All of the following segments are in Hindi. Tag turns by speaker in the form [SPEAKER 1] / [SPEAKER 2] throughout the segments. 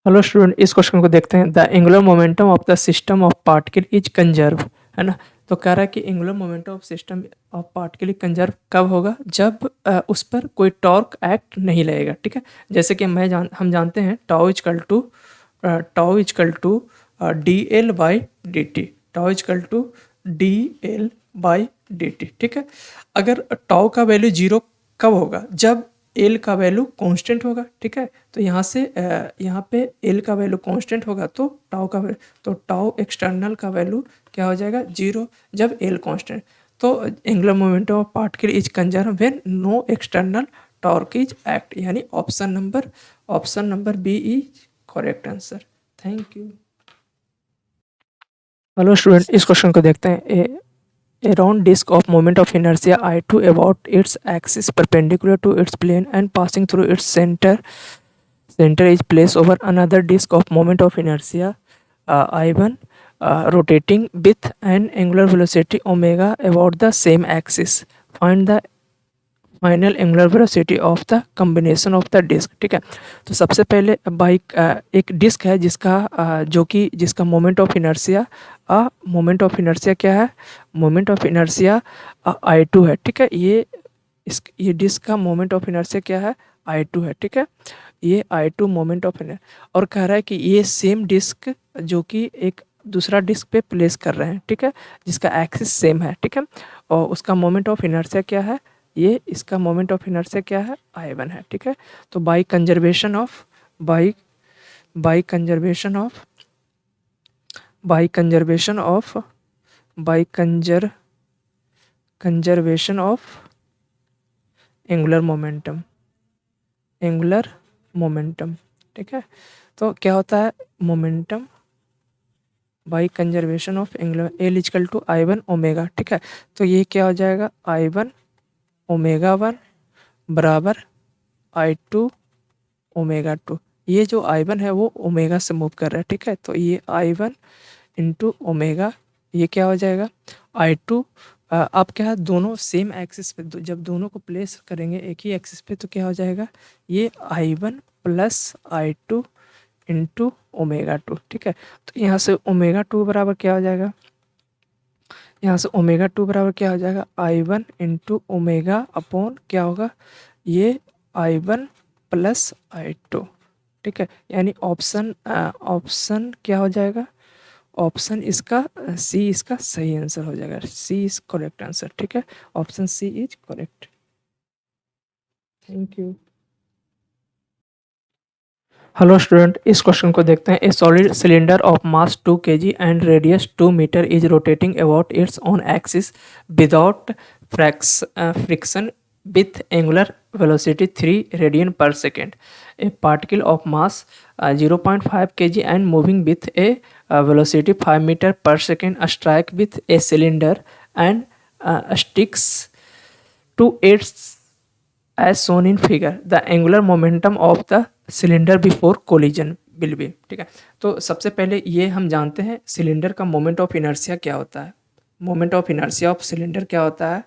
[SPEAKER 1] हेलो स्टूडेंट, इस क्वेश्चन को देखते हैं। The angular momentum of the system of particle is conserve, है ना। तो कह रहा है कि angular momentum of system of particle conserve कब होगा? जब उस पर कोई टॉर्क एक्ट नहीं लगेगा, ठीक है। जैसे कि हम जानते हैं tau is equal to D L by D T, tau is equal to D L by D T, ठीक है। अगर टाउ का वैल्यू जीरो कब होगा? जब एल का वैल्यू कांस्टेंट होगा, ठीक है। तो यहाँ पे एल का वैल्यू कांस्टेंट होगा तो टाउ एक्सटर्नल का वैल्यू क्या हो जाएगा? जीरो, जब एल कांस्टेंट। तो angular momentum of particle is conserve when no external torque is act, यानी option number B is correct answer. Thank you. Hello student, इस क्वेश्चन को देखते हैं। A round disk of moment of inertia I2 about its axis perpendicular to its plane and passing through its center is placed over another disk of moment of inertia I1 rotating with an angular velocity omega about the same axis. Find the final angular velocity of the combination of the disc, ठीक है। तो सबसे पहले एक डिस्क है जिसका मोमेंट ऑफ इनर्शिया क्या है? मोमेंट ऑफ इनर्शिया I2 है, ठीक है। ये डिस्क का मोमेंट ऑफ इनर्शिया क्या है? I2 है, ठीक है। ये I2 मोमेंट ऑफ इनर्शिया, और कह रहा है कि ये सेम डिस्क जो कि एक दूसरा डिस्क पे प्लेस कर रहे हैं, ठीक है, जिसका एक्सिस सेम है, ठीक है। और उसका मोमेंट ऑफ इनर्शिया क्या है? इसका मोमेंट ऑफ इनर्शिया क्या है? I1 है, ठीक है। तो by conservation of by by conservation of by conservation of by conservation of angular momentum, ठीक है। तो क्या होता है? Momentum by conservation of angular L is equal to I1 omega, ठीक है। तो ये क्या हो जाएगा? I1 ओमेगा 1 बराबर I2 ओमेगा 2। ये जो I1 है वो ओमेगा से मूव कर रहा है, ठीक है। तो ये I1 इंटू ओमेगा, ये क्या हो जाएगा? I2। अब क्या है, दोनों सेम एक्सिस पे, जब दोनों को प्लेस करेंगे एक ही एक्सिस पे तो क्या हो जाएगा? ये I1 plus I2 into omega 2, ठीक है। तो यहाँ से ओमेगा 2 बराबर क्या हो जाएगा? यहाँ से ओमेगा 2 बराबर क्या हो जाएगा? I1 इंटू ओमेगा अपॉन क्या होगा? ये I1 प्लस I2, ठीक है। यानी ऑप्शन क्या हो जाएगा? ऑप्शन इसका सी इसका सही आंसर हो जाएगा। सी इज करेक्ट आंसर, ठीक है। Option C is correct. Thank you. Hello student, इस क्वेश्चन को देखते हैं। A solid cylinder of mass 2 kg and radius 2 metre is rotating about its on axis without friction with angular velocity 3 radian per second. A particle of mass 0.5 kg and moving with a velocity 5 meter per second strike with a cylinder and sticks to its as shown in figure. The angular momentum of the cylinder before collision will be, ठीक है। तो सबसे पहले ये हम जानते हैं सिलेंडर का मोमेंट ऑफ इनर्शिया क्या होता है। Moment of inertia of cylinder क्या होता है?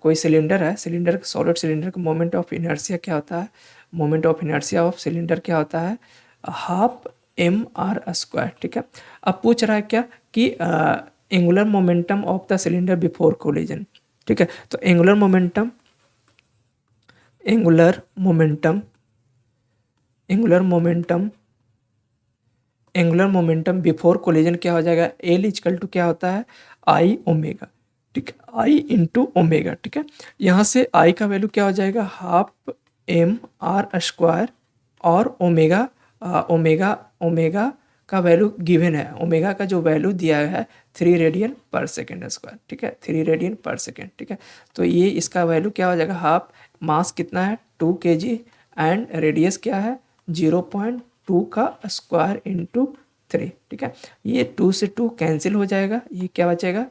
[SPEAKER 1] कोई सिलेंडर है, सॉलिड सिलेंडर का मोमेंट ऑफ इनर्शिया क्या होता है? Moment of inertia of cylinder क्या होता है? हाफ mr², ठीक है। अब पूछ रहा है क्या कि angular momentum of the cylinder before collision, ठीक है। तो angular momentum angular momentum angular momentum before collision क्या हो जाएगा? एल इजकल टू क्या होता है? आई ओमेगा, ठीक है। आई इंटू ओमेगा, ठीक है। यहाँ से आई का वैल्यू क्या हो जाएगा? हाफ mr², और ओमेगा ओमेगा का वैल्यू गिवन है। ओमेगा का जो वैल्यू दिया है 3 रेडियन पर सेकेंड स्क्वायर, ठीक है। 3 रेडियन पर सेकेंड, ठीक है। तो ये इसका वैल्यू क्या हो जाएगा? हाफ मास कितना है? 2 kg एंड रेडियस क्या है? 0.2 का स्क्वायर इंटू 3, ठीक है। ये 2 से 2 कैंसिल हो जाएगा, ये क्या बचेगा?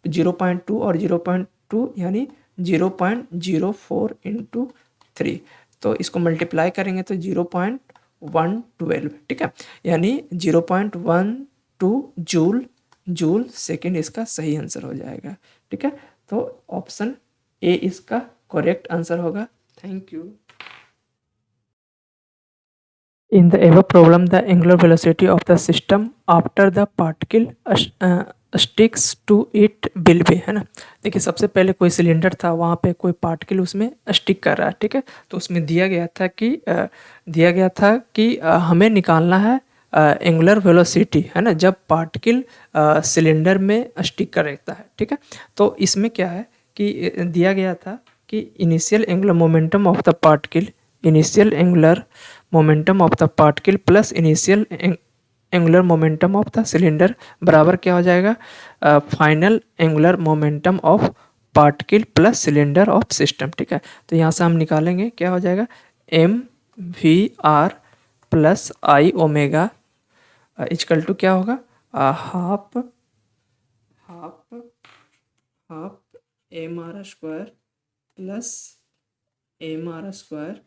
[SPEAKER 1] 0.2 और 0.2 यानी 0.04 इंटू 3। तो इसको मल्टीप्लाई करेंगे तो 0.112, ठीक है। यानी 0.12 जूल सेकेंड इसका सही आंसर हो जाएगा, ठीक है। तो ऑप्शन ए इसका करेक्ट आंसर होगा। Thank you. In the above problem, the angular velocity of the system after the particle sticks to it will be, है ना। देखिए सबसे पहले कोई सिलेंडर था, वहाँ पे कोई पार्टिकल उसमें स्टिक कर रहा है, ठीक है। तो उसमें दिया गया था कि हमें निकालना है एंगुलर वेलोसिटी, है ना, जब पार्टिकल सिलेंडर में स्टिक कर रहता है, ठीक है। तो इसमें क्या है कि दिया गया था कि initial angular momentum of the particle, initial angular momentum of the particle plus initial angular momentum of the cylinder बराबर क्या हो जाएगा, final angular momentum of particle plus cylinder of system, ठीक है। तो यहाँ से हम निकालेंगे क्या हो जाएगा, M V R plus I omega is equal to क्या होगा, half half half M R square plus M R square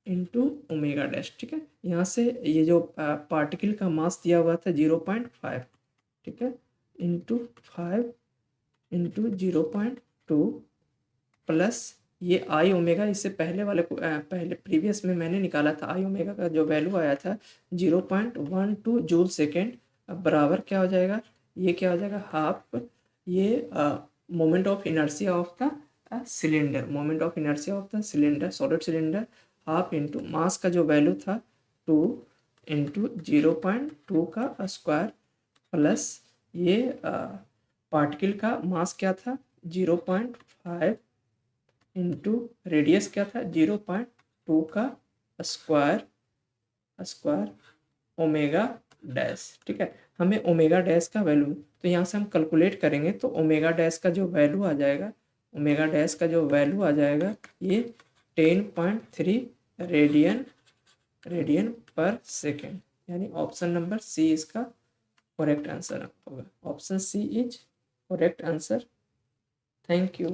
[SPEAKER 1] into omega dash, ठीक है। यहाँ से ये जो पार्टिकल का मास दिया हुआ था 0.5, ठीक है, इंटू 5 इंटू 0.2 प्लस ये आई ओमेगा, इससे पहले वाले को पहले प्रीवियस में मैंने निकाला था, आई ओमेगा का जो वैल्यू आया था 0.12 जूल सेकेंड, बराबर क्या हो जाएगा, ये क्या हो जाएगा, हाफ ये moment of inertia of the cylinder, moment of inertia of the cylinder, solid cylinder, half into mass का जो वैल्यू था 2 इंटू 0.2 का स्क्वायर प्लस ये पार्टिकल का मास क्या था 0.5 इंटू रेडियस क्या था 0.2 का स्क्वायर स्क्वायर ओमेगा डैश, ठीक है। हमें ओमेगा डैश का वैल्यू, तो यहाँ से हम कैलकुलेट करेंगे तो ओमेगा डैश का जो वैल्यू आ जाएगा, ओमेगा डैश का जो वैल्यू आ जाएगा ये 10.3 रेडियन पर सेकेंड, यानी ऑप्शन नंबर सी इसका करेक्ट आंसर होगा। Option C is correct answer. Thank you.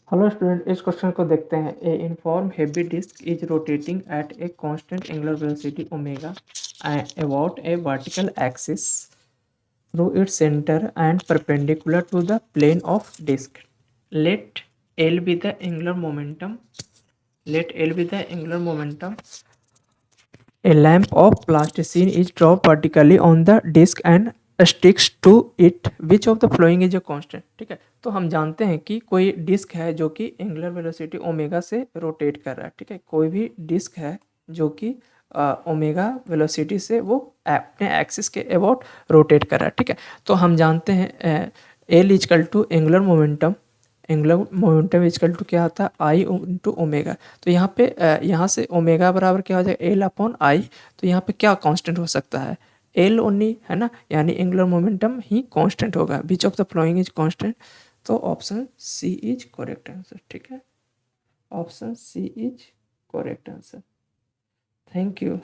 [SPEAKER 1] Hello student, इस क्वेश्चन को देखते हैं। A uniform heavy disc is rotating at a constant angular velocity omega about a vertical axis through its center and perpendicular to the plane of disk. Let L be the angular momentum. Let L be the angular momentum. A lamp of plasticine is dropped vertically on the disk and sticks to it. Which of the following is a constant? ठीक है, तो हम जानते हैं कि कोई डिस्क है जो कि एंगुलर वेलोसिटी ओमेगा से रोटेट कर रहा है, ठीक है। कोई भी डिस्क है जो कि ओमेगा वेलोसिटी से वो अपने एक्सिस के अबाउट रोटेट कर रहा है, ठीक है। तो हम जानते हैं L is equal to angular momentum is equal to क्या होता है, आई इंटू ओमेगा। तो यहाँ पे यहाँ से ओमेगा बराबर क्या हो जाएगा, एल अपॉन आई। तो यहाँ पे क्या कांस्टेंट हो सकता है, एल ओनली, है ना, यानी एंगुलर मोमेंटम ही कांस्टेंट होगा। Which of the following is constant, तो option C is correct answer, ठीक है। Option C is correct answer. Thank you.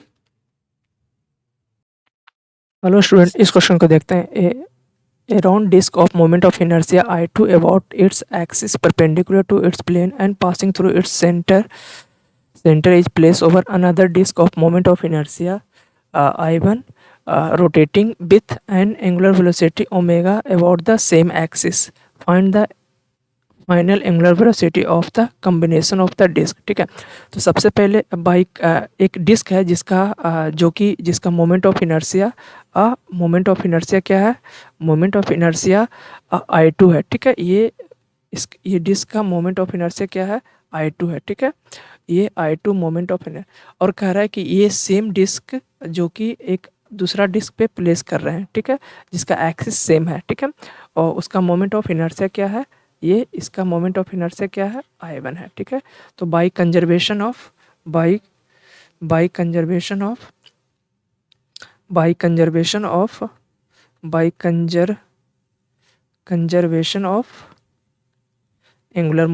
[SPEAKER 1] Hello student, इस क्वेश्चन को देखते हैं। A round disk of moment of inertia I2 about its axis perpendicular to its plane and passing through its center is placed over another disk of moment of inertia I1 rotating with an angular velocity omega about the same axis. Find the final angular velocity of the combination of the disc, ठीक है। तो सबसे पहले बाइक एक डिस्क है जिसका मोमेंट ऑफ इनर्शिया क्या है, मोमेंट ऑफ इनर्शिया I2 है, ठीक है। ये डिस्क का मोमेंट ऑफ इनर्शिया क्या है, I2 है, ठीक है। ये I2 मोमेंट ऑफ इनर्शिया, और कह रहा है कि ये सेम डिस्क जो कि एक दूसरा डिस्क पे प्लेस कर रहे हैं, ठीक है, जिसका एक्सिस सेम है, ठीक है, और उसका मोमेंट ऑफ इनर्शिया क्या है, ये इसका मोमेंट ऑफ इनर्शिया क्या है, I1 है, ठीक है। तो by conservation of angular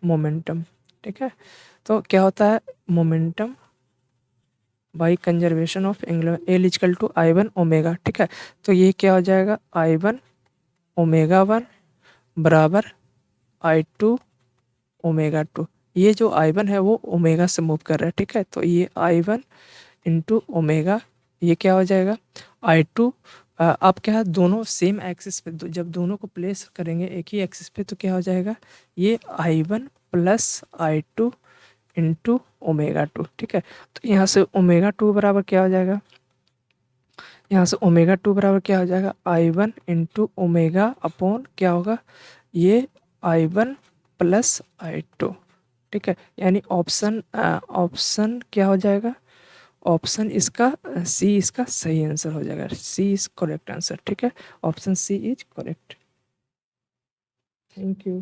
[SPEAKER 1] momentum, ठीक है। तो क्या होता है, momentum by conservation of angular L is equal to I1 omega, ठीक है। तो ये क्या हो जाएगा, I1 ओमेगा 1 बराबर I2 ओमेगा 2। ये जो I1 है वो ओमेगा से मूव कर रहा है, ठीक है। तो ये I1 इंटू ओमेगा, ये क्या हो जाएगा, I2। अब क्या है, दोनों सेम एक्सिस पे, जब दोनों को प्लेस करेंगे एक ही एक्सिस पे, तो क्या हो जाएगा, ये I1 plus I2 into omega 2, ठीक है। तो यहाँ से ओमेगा 2 बराबर क्या हो जाएगा, यहाँ से ओमेगा 2 बराबर क्या हो जाएगा, I1 इंटू ओमेगा अपॉन क्या होगा, ये I1 प्लस I2, ठीक है। यानी ऑप्शन ऑप्शन क्या हो जाएगा, ऑप्शन इसका सी इसका सही आंसर हो जाएगा, सी इज करेक्ट आंसर, ठीक है। Option C is correct. Thank you.